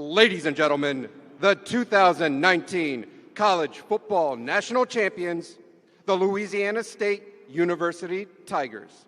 Ladies and gentlemen, the 2019 College Football National Champions, the Louisiana State University Tigers.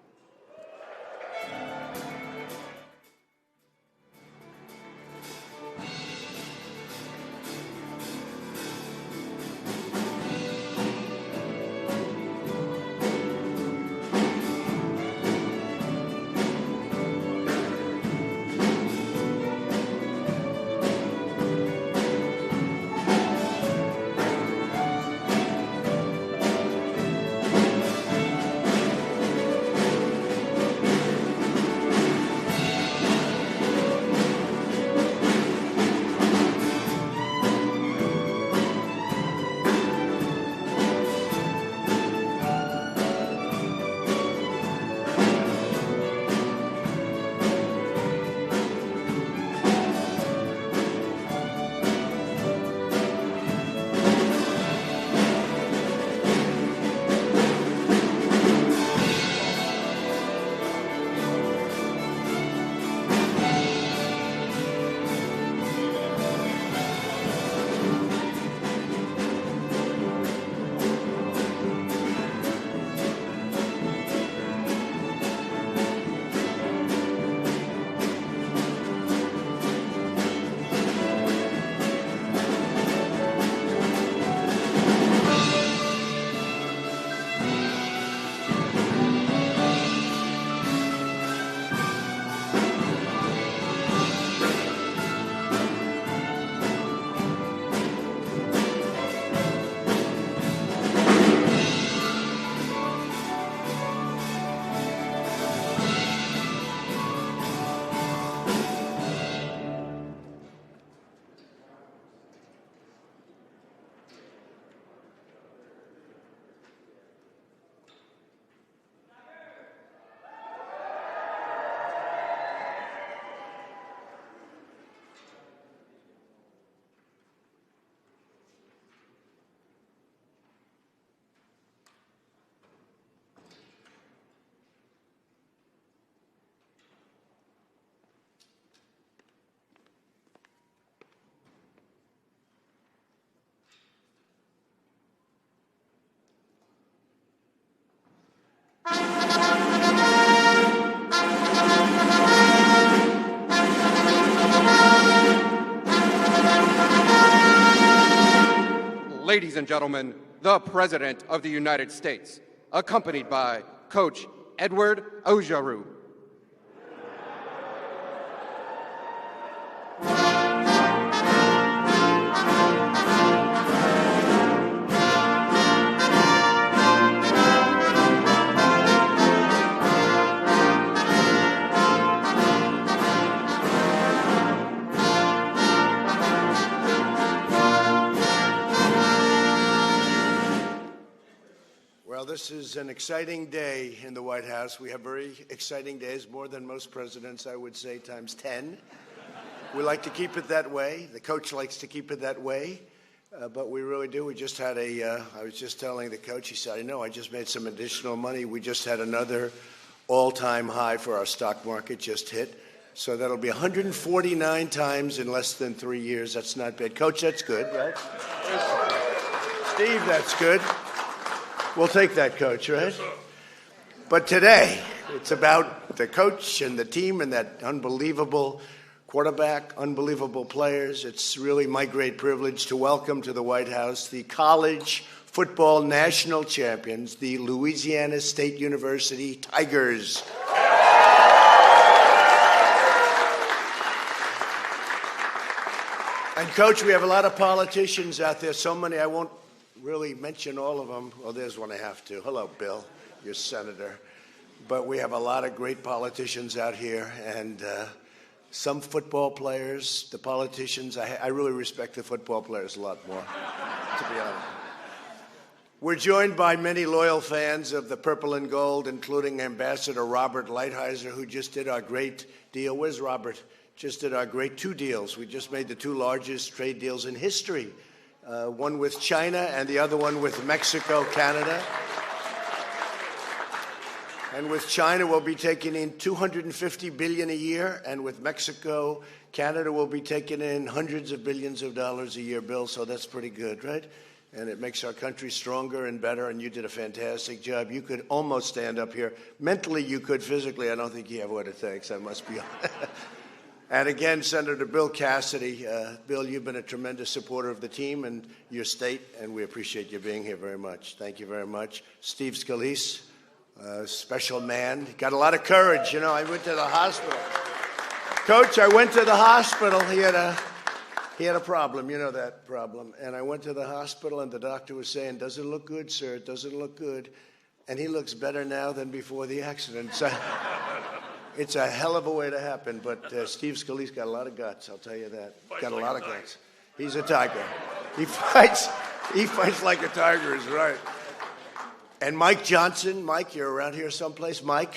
Ladies and gentlemen, the President of the United States, accompanied by Coach Edward Ojaru. Well, this is an exciting day in the White House. We have very exciting days, more than most presidents, I would say, times 10. We like to keep it that way. The coach likes to keep it that way, but we really do. We just had I was just telling the coach, he said, I know, I just made some additional money. We just had another all-time high for our stock market just hit. So that'll be 149 times in less than 3 years. That's not bad. Coach, that's good, right? Steve, that's good. We'll take that, Coach, right? Yes, but today, it's about the coach and the team and that unbelievable quarterback, unbelievable players. It's really my great privilege to welcome to the White House the College Football National Champions, the Louisiana State University Tigers. And, Coach, we have a lot of politicians out there, so many I won't really mention all of them. Well, there's one I have to. Hello, Bill, your senator. But we have a lot of great politicians out here, and some football players, the politicians, I really respect the football players a lot more, to be honest. We're joined by many loyal fans of the purple and gold, including Ambassador Robert Lighthizer, who just did our great deal. Where's Robert? Just did our great 2 deals. We just made the 2 largest trade deals in history. One with China and the other one with Mexico, Canada. And with China, we'll be taking in $250 billion a year. And with Mexico, Canada will be taking in hundreds of billions of dollars a year, Bill. So that's pretty good, right? And it makes our country stronger and better. And you did a fantastic job. You could almost stand up here. Mentally, you could. Physically, I don't think you have what it takes. I must be honest. And again, Senator Bill Cassidy. Bill, you've been a tremendous supporter of the team and your state, and we appreciate you being here very much. Thank you very much. Steve Scalise. Special man. Got a lot of courage. You know, I went to the hospital. Coach, I went to the hospital. He had a problem. You know that problem. And I went to the hospital, and the doctor was saying, "Doesn't look good, sir. It doesn't look good." And he looks better now than before the accident. So it's a hell of a way to happen. But Steve Scalise got a lot of guts. I'll tell you that. Got a lot of guts. He's a tiger. He fights like a tiger. Is right. And Mike Johnson. Mike, you're around here someplace. Mike?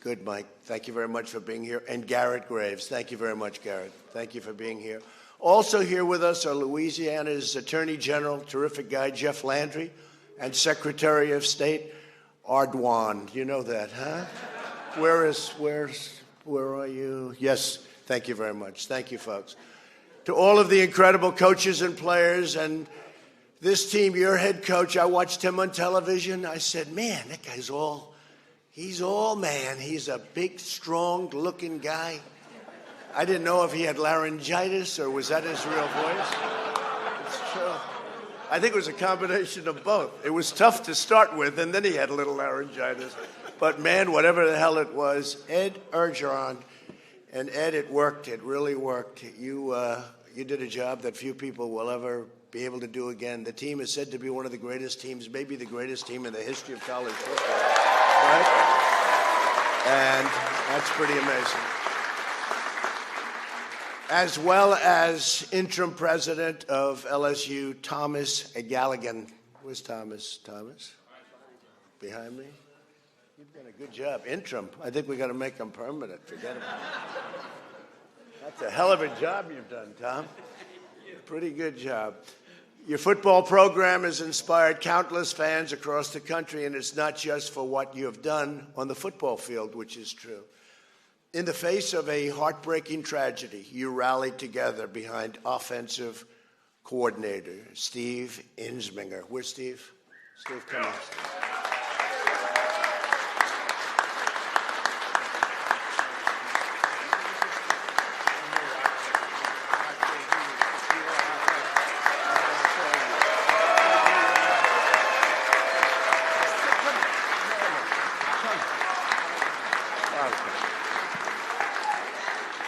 Good, Mike. Thank you very much for being here. And Garrett Graves. Thank you very much, Garrett. Thank you for being here. Also here with us are Louisiana's Attorney General, terrific guy, Jeff Landry, and Secretary of State, Ardoin. You know that, huh? Where are you? Yes, thank you very much. Thank you, folks. To all of the incredible coaches and players and this team, your head coach, I watched him on television. I said, man, that guy's he's all man. He's a big, strong-looking guy. I didn't know if he had laryngitis or was that his real voice. It's true. I think it was a combination of both. It was tough to start with, and then he had a little laryngitis. But, man, whatever the hell it was, Ed Orgeron, and Ed, it worked. It really worked. You did a job that few people will ever be able to do again. The team is said to be one of the greatest teams, maybe the greatest team in the history of college football, right? And that's pretty amazing. As well as interim president of LSU, Thomas Galligan. Where's Thomas? Thomas? Behind me? You've done a good job. Interim. I think we got to make him permanent. Forget about it. That's a hell of a job you've done, Tom. Pretty good job. Your football program has inspired countless fans across the country, and it's not just for what you have done on the football field, which is true. In the face of a heartbreaking tragedy, you rallied together behind offensive coordinator Steve Insminger. Where's Steve? Steve, come on.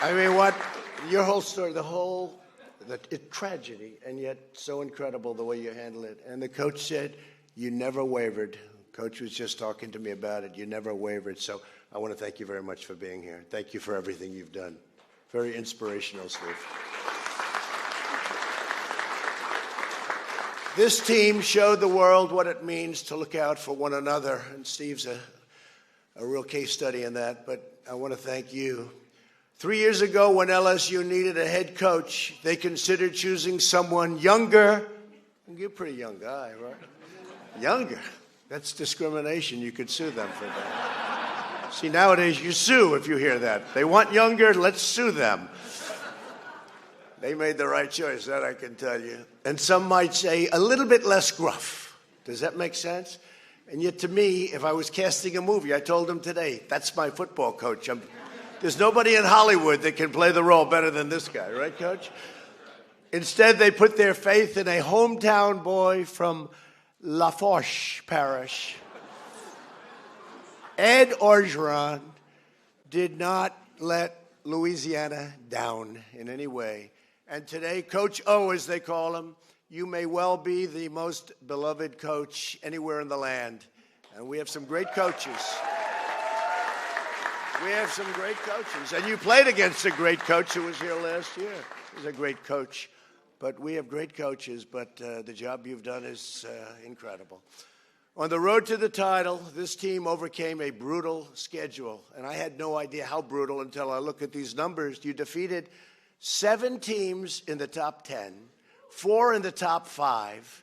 I mean, your whole story, the tragedy, and yet so incredible the way you handle it. And the coach said you never wavered. Coach was just talking to me about it. You never wavered. So I want to thank you very much for being here. Thank you for everything you've done. Very inspirational, Steve. This team showed the world what it means to look out for one another. And Steve's a real case study in that. But I want to thank you. 3 years ago, when LSU needed a head coach, they considered choosing someone younger. You're a pretty young guy, right? Younger. That's discrimination. You could sue them for that. See, nowadays you sue if you hear that. They want younger, let's sue them. They made the right choice, that I can tell you. And some might say a little bit less gruff. Does that make sense? And yet to me, if I was casting a movie, I told them today, that's my football coach. There's nobody in Hollywood that can play the role better than this guy, right, Coach? Instead, they put their faith in a hometown boy from Lafourche Parish. Ed Orgeron did not let Louisiana down in any way. And today, Coach O, as they call him, you may well be the most beloved coach anywhere in the land. And we have some great coaches. We have some great coaches. And you played against a great coach who was here last year. He was a great coach. But we have great coaches, but the job you've done is incredible. On the road to the title, this team overcame a brutal schedule. And I had no idea how brutal until I look at these numbers. You defeated 7 teams in the top 10, 4 in the top 5,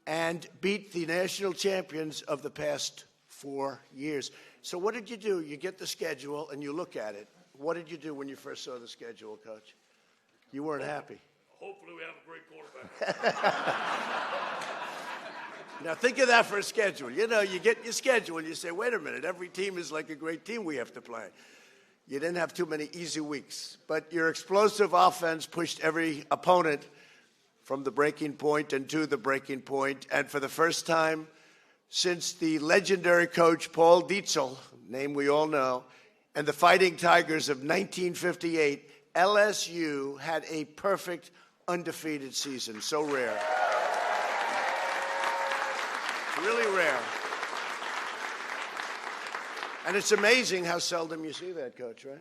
and beat the national champions of the past 4 years. So what did you do? You get the schedule and you look at it. What did you do when you first saw the schedule, Coach? You weren't happy. Hopefully we have a great quarterback. Now think of that for a schedule. You know, you get your schedule and you say, wait a minute, every team is like a great team we have to play. You didn't have too many easy weeks, but your explosive offense pushed every opponent from the breaking point and to the breaking point. And for the first time since the legendary coach Paul Dietzel, name we all know, and the Fighting Tigers of 1958, LSU had a perfect undefeated season. So rare. Really rare. And it's amazing how seldom you see that, Coach, right?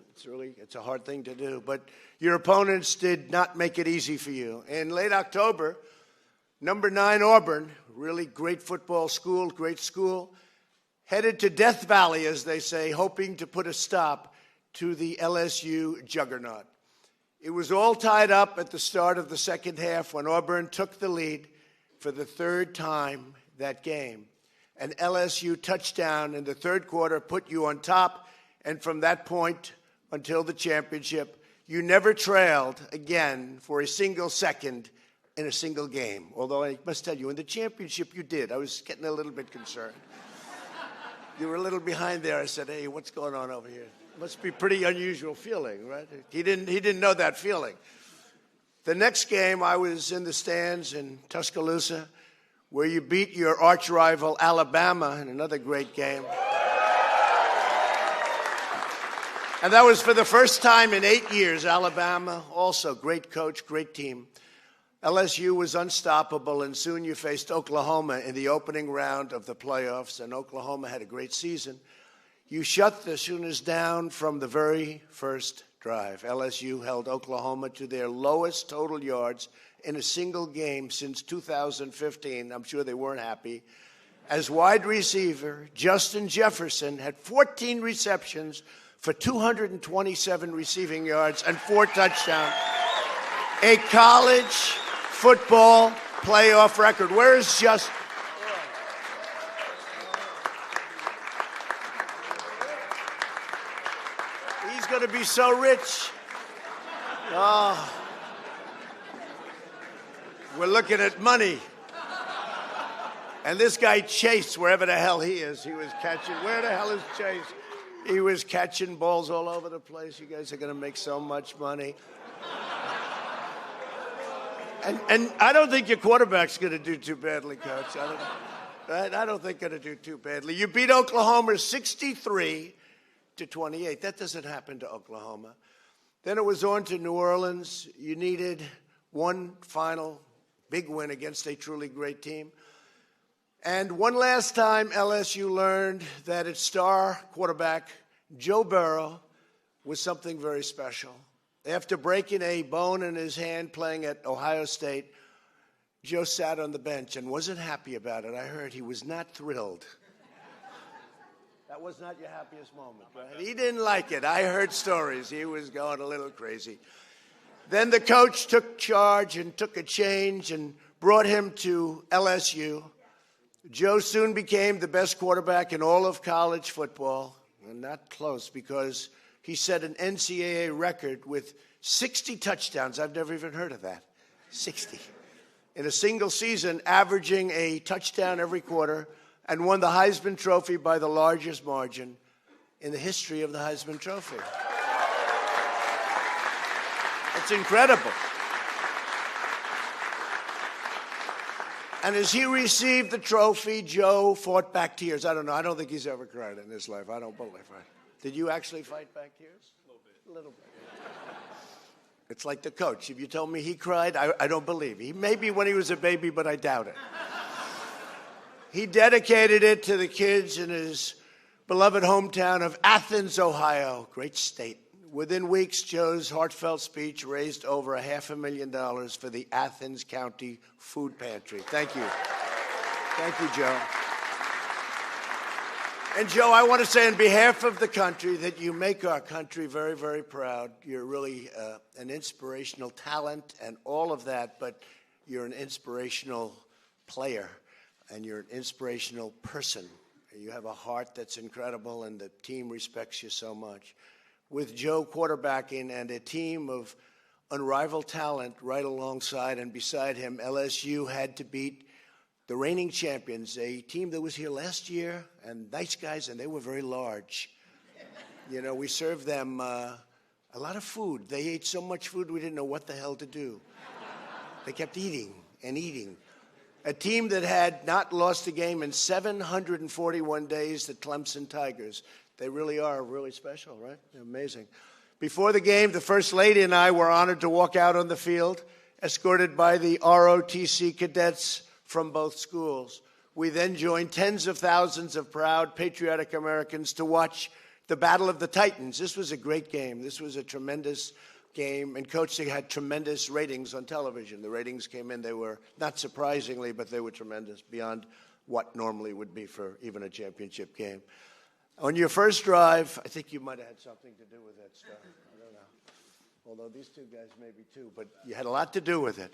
It's a hard thing to do. But your opponents did not make it easy for you. In late October, number 9 Auburn, really great football school, great school, headed to Death Valley, as they say, hoping to put a stop to the LSU juggernaut. It was all tied up at the start of the second half when Auburn took the lead for the third time that game. An LSU touchdown in the third quarter put you on top, and from that point until the championship, you never trailed again for a single second in a single game. Although I must tell you, in the championship you did. I was getting a little bit concerned. You were a little behind there. I said, hey, what's going on over here? Must be a pretty unusual feeling, right? He didn't know that feeling. The next game, I was in the stands in Tuscaloosa, where you beat your arch rival Alabama in another great game. And that was for the first time in 8 years. Alabama, also great coach, great team. LSU was unstoppable, and soon you faced Oklahoma in the opening round of the playoffs, and Oklahoma had a great season. You shut the Sooners down from the very first drive. LSU held Oklahoma to their lowest total yards in a single game since 2015. I'm sure they weren't happy. As wide receiver, Justin Jefferson had 14 receptions for 227 receiving yards and 4 touchdowns. A college football playoff record. Where is Justin? He's going to be so rich. Oh. We're looking at money. And this guy Chase, wherever the hell he is, he was catching. Where the hell is Chase? He was catching balls all over the place. You guys are going to make so much money. And I don't think your quarterback's going to do too badly, Coach. I don't think going to do too badly. You beat Oklahoma 63-28. That doesn't happen to Oklahoma. Then it was on to New Orleans. You needed one final big win against a truly great team. And one last time, LSU learned that its star quarterback, Joe Burrow, was something very special. After breaking a bone in his hand playing at Ohio State, Joe sat on the bench and wasn't happy about it. I heard he was not thrilled. That was not your happiest moment, right? He didn't like it. I heard stories. He was going a little crazy. Then the coach took charge and took a change and brought him to LSU. Joe soon became the best quarterback in all of college football, and not close, because he set an NCAA record with 60 touchdowns. I've never even heard of that. 60. In a single season, averaging a touchdown every quarter, and won the Heisman Trophy by the largest margin in the history of the Heisman Trophy. It's incredible. And as he received the trophy, Joe fought back tears. I don't know. I don't think he's ever cried in his life. I don't believe it. Did you actually fight back tears? A little bit. It's like the coach. If you told me he cried, I don't believe. He maybe when he was a baby, but I doubt it. He dedicated it to the kids in his beloved hometown of Athens, Ohio. Great state. Within weeks, Joe's heartfelt speech raised over $500,000 for the Athens County Food Pantry. Thank you. Thank you, Joe. And Joe, I want to say on behalf of the country that you make our country very, very proud. You're really an inspirational talent and all of that, but you're an inspirational player and you're an inspirational person. You have a heart that's incredible, and the team respects you so much. With Joe quarterbacking and a team of unrivaled talent right alongside and beside him, LSU had to beat the reigning champions, a team that was here last year, and nice guys, and they were very large. You know, we served them a lot of food. They ate so much food we didn't know what the hell to do. They kept eating and eating. A team that had not lost a game in 741 days, the Clemson Tigers. They really are really special, right? They're amazing. Before the game, the First Lady and I were honored to walk out on the field, escorted by the ROTC cadets from both schools. We then joined tens of thousands of proud, patriotic Americans to watch the Battle of the Titans. This was a great game. This was a tremendous game. And, Coach, they had tremendous ratings on television. The ratings came in. They were, not surprisingly, but they were tremendous, beyond what normally would be for even a championship game. On your first drive, I think you might have had something to do with that stuff. I don't know. Although these two guys maybe too, but you had a lot to do with it.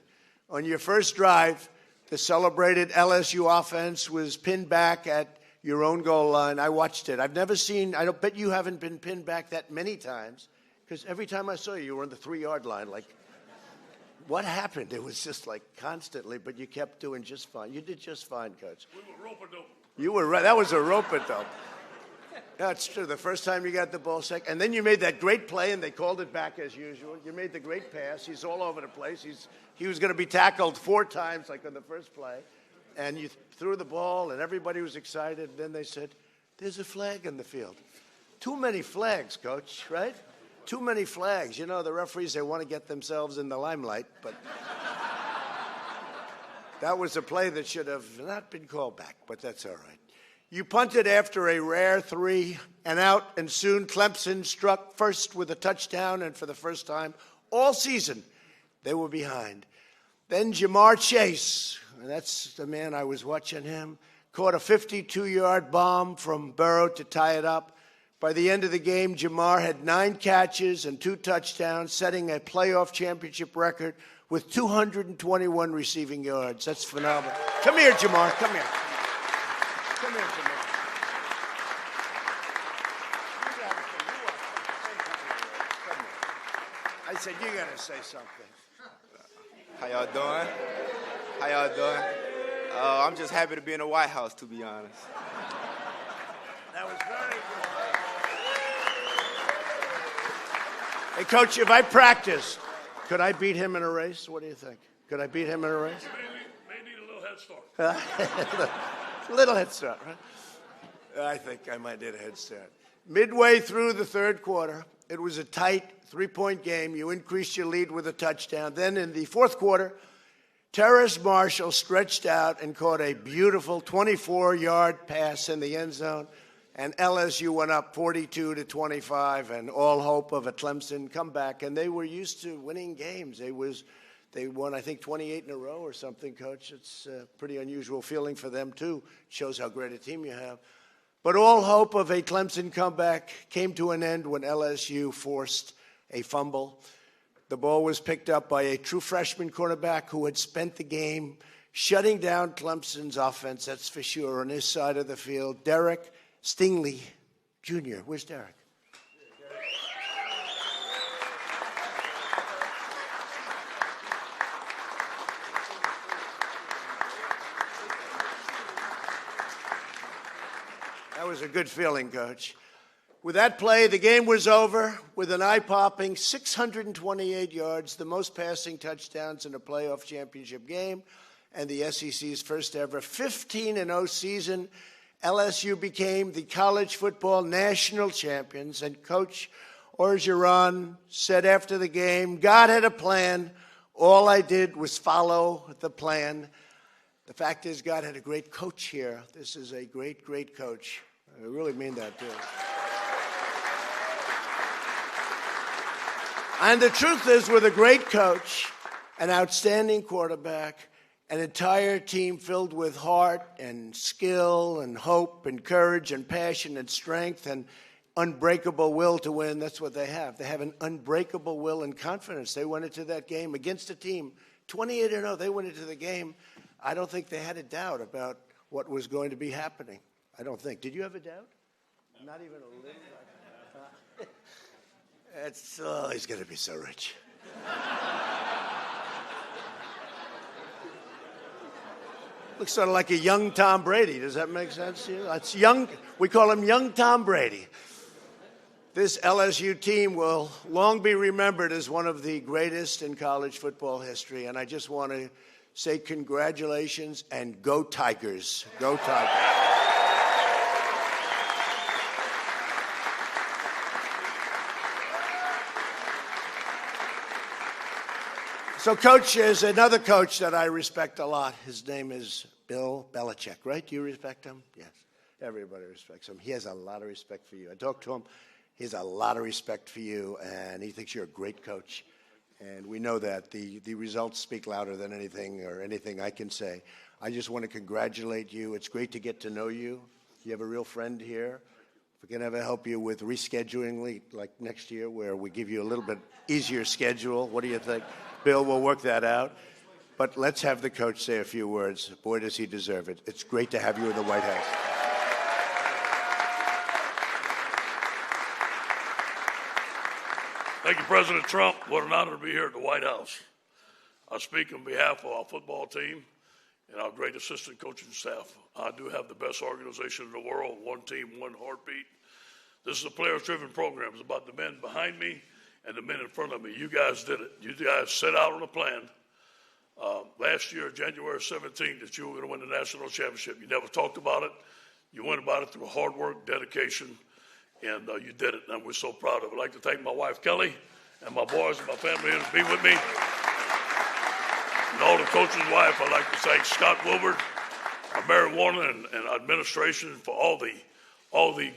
On your first drive, the celebrated LSU offense was pinned back at your own goal line. I watched it. I've never seen, I don't bet you haven't been pinned back that many times, because every time I saw you, you were on the 3-yard line. Like, what happened? It was just like constantly, but you kept doing just fine. You did just fine, Coach. We were rope-a-dope. You were right. That was a rope-a-dope. That's true. The first time you got the ball sack, and then you made that great play, and they called it back as usual. You made the great pass. He's all over the place. He was going to be tackled 4 times, like on the first play, and you threw the ball, and everybody was excited. And then they said, "There's a flag in the field." Too many flags, Coach. Right? Too many flags. You know, the referees, they want to get themselves in the limelight, but that was a play that should have not been called back. But that's all right. You punted after a rare 3 and out, and soon Clemson struck first with a touchdown, and for the first time all season, they were behind. Then Jamar Chase, and that's the man I was watching him, caught a 52-yard bomb from Burrow to tie it up. By the end of the game, Jamar had 9 catches and 2 touchdowns, setting a playoff championship record with 221 receiving yards. That's phenomenal. Come here, Jamar. Come here. Come here, Jamar. I said, you got to say something. How y'all doing? How y'all doing? I'm just happy to be in the White House, to be honest. That was very good. Hey, Coach, if I practiced, could I beat him in a race? What do you think? Could I beat him in a race? May need a little head start. A little head start, right? I think I might need a head start. Midway through the third quarter, it was a tight 3-point game. You increased your lead with a touchdown. Then in the fourth quarter, Terrace Marshall stretched out and caught a beautiful 24-yard pass in the end zone, and LSU went up 42-25, and all hope of a Clemson comeback. And they were used to winning games. They won, I think, 28 in a row or something, Coach. It's a pretty unusual feeling for them, too. It shows how great a team you have. But all hope of a Clemson comeback came to an end when LSU forced a fumble. The ball was picked up by a true freshman quarterback who had spent the game shutting down Clemson's offense, that's for sure, on his side of the field. Derek Stingley Jr. Where's Derek? That was a good feeling, Coach. With that play, the game was over with an eye-popping 628 yards, the most passing touchdowns in a playoff championship game, and the SEC's first ever 15-0 season. LSU became the college football national champions, and Coach Orgeron said after the game, God had a plan. All I did was follow the plan. The fact is, God had a great coach here. This is a great, great coach. I really mean that, too. And the truth is, with a great coach, an outstanding quarterback, an entire team filled with heart and skill and hope and courage and passion and strength and unbreakable will to win, that's what they have. They have an unbreakable will and confidence. They went into that game against a team, 28-0. They went into the game. I don't think they had a doubt about what was going to be happening. I don't think. Did you have a doubt? Not even a little? He's going to be so rich. Looks sort of like a young Tom Brady. Does that make sense to you? That's young. We call him young Tom Brady. This LSU team will long be remembered as one of the greatest in college football history. And I just want to say congratulations and go Tigers. Go Tigers. So, Coach, is another coach that I respect a lot. His name is Bill Belichick, right? Do you respect him? Yes. Everybody respects him. He has a lot of respect for you. I talked to him. He has a lot of respect for you, and he thinks you're a great coach. And we know that. The results speak louder than anything I can say. I just want to congratulate you. It's great to get to know you. You have a real friend here. If we can ever help you with rescheduling, like next year, where we give you a little bit easier schedule, what do you think? Bill, we'll work that out. But let's have the coach say a few words. Boy, does he deserve it. It's great to have you in the White House. Thank you, President Trump. What an honor to be here at the White House. I speak on behalf of our football team and our great assistant coaching staff. I do have the best organization in the world, one team, one heartbeat. This is a players-driven program. It's about the men behind me and the men in front of me. You guys did it. You guys set out on a plan last year, January 17th, that you were going to win the national championship. You never talked about it. You went about it through hard work, dedication, and you did it, and we're so proud of it. I'd like to thank my wife, Kelly, and my boys and my family here to be with me. And all the coaches' wife, I'd like to thank Scott Wilbur, Mary Warner, and administration for all the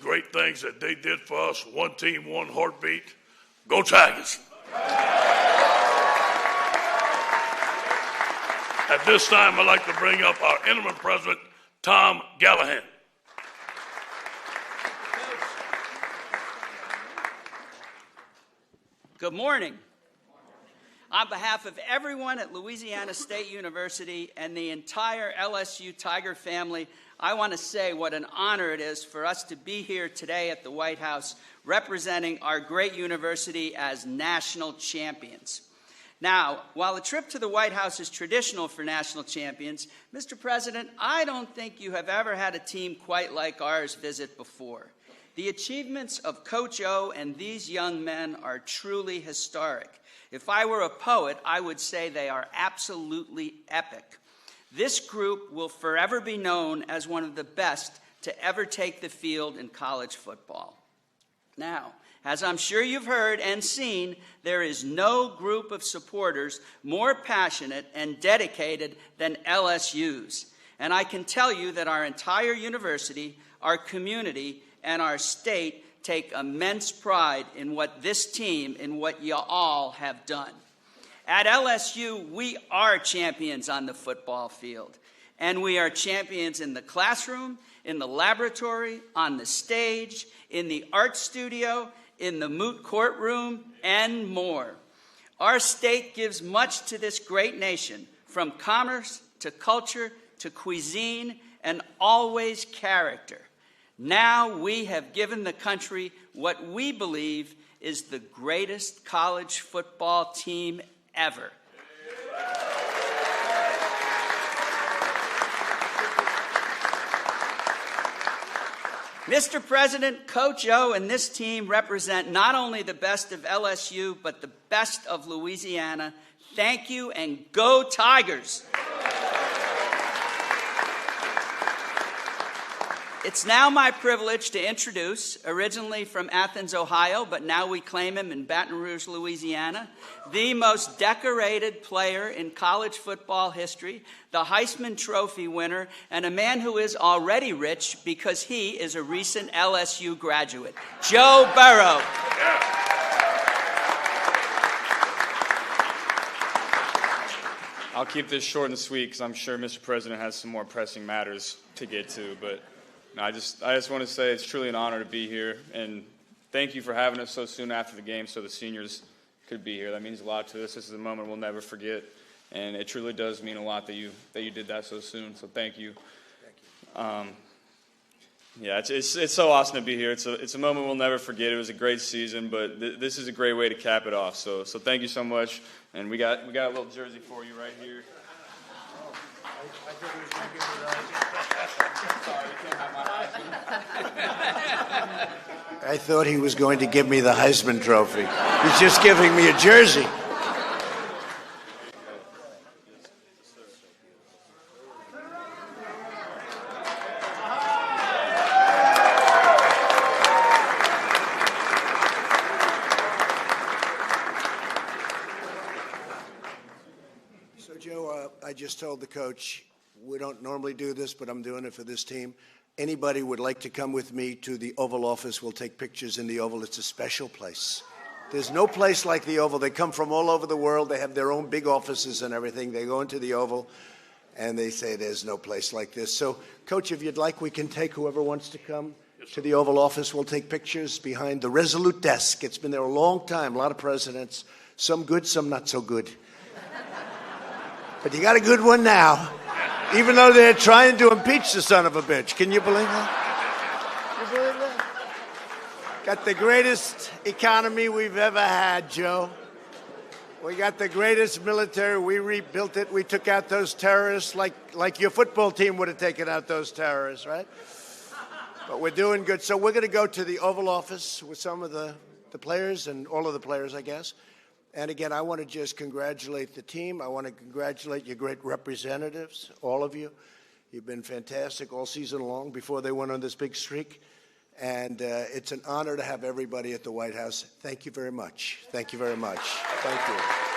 great things that they did for us. One team, one heartbeat. Go Tigers. At this time, I'd like to bring up our interim president, Tom Gallahan. Good morning. On behalf of everyone at Louisiana State University and the entire LSU Tiger family, I want to say what an honor it is for us to be here today at the White House representing our great university as national champions. Now, while the trip to the White House is traditional for national champions, Mr. President, I don't think you have ever had a team quite like ours visit before. The achievements of Coach O and these young men are truly historic. If I were a poet, I would say they are absolutely epic. This group will forever be known as one of the best to ever take the field in college football. Now, as I'm sure you've heard and seen, there is no group of supporters more passionate and dedicated than LSU's. And I can tell you that our entire university, our community, and our state take immense pride in what this team and what you all have done. At LSU, we are champions on the football field, and we are champions in the classroom, in the laboratory, on the stage, in the art studio, in the moot courtroom, and more. Our state gives much to this great nation, from commerce to culture to cuisine, and always character. Now we have given the country what we believe is the greatest college football team ever. Mr. President, Coach O and this team represent not only the best of LSU, but the best of Louisiana. Thank you, and go Tigers! It's now my privilege to introduce, originally from Athens, Ohio, but now we claim him in Baton Rouge, Louisiana, the most decorated player in college football history, the Heisman Trophy winner, and a man who is already rich because he is a recent LSU graduate, Joe Burrow. I'll keep this short and sweet because I'm sure Mr. President has some more pressing matters to get to, but I just want to say it's truly an honor to be here, and thank you for having us so soon after the game so the seniors could be here. That means a lot to us. This is a moment we'll never forget, and it truly does mean a lot that you did that so soon, so thank you. Yeah, it's so awesome to be here. It's a moment we'll never forget. It was a great season, but this is a great way to cap it off. So thank you so much. And we got a little jersey for you right here. I thought he was going to give me the Heisman Trophy. He's just giving me a jersey. So, Joe, I just told the coach, we don't normally do this, but I'm doing it for this team. Anybody would like to come with me to the Oval Office, we'll take pictures in the Oval. It's a special place. There's no place like the Oval. They come from all over the world. They have their own big offices and everything. They go into the Oval, and they say there's no place like this. So, Coach, if you'd like, we can take whoever wants to come to the Oval Office. We'll take pictures behind the Resolute desk. It's been there a long time, a lot of presidents, some good, some not so good. But you got a good one now. Even though they're trying to impeach the son of a bitch. Can you believe that? You believe that? Got the greatest economy we've ever had, Joe. We got the greatest military. We rebuilt it. We took out those terrorists like your football team would have taken out those terrorists, right? But we're doing good. So we're going to go to the Oval Office with some of the players and all of the players, I guess. And again, I want to just congratulate the team. I want to congratulate your great representatives, all of you. You've been fantastic all season long before they went on this big streak. And it's an honor to have everybody at the White House. Thank you very much. Thank you very much. Thank you.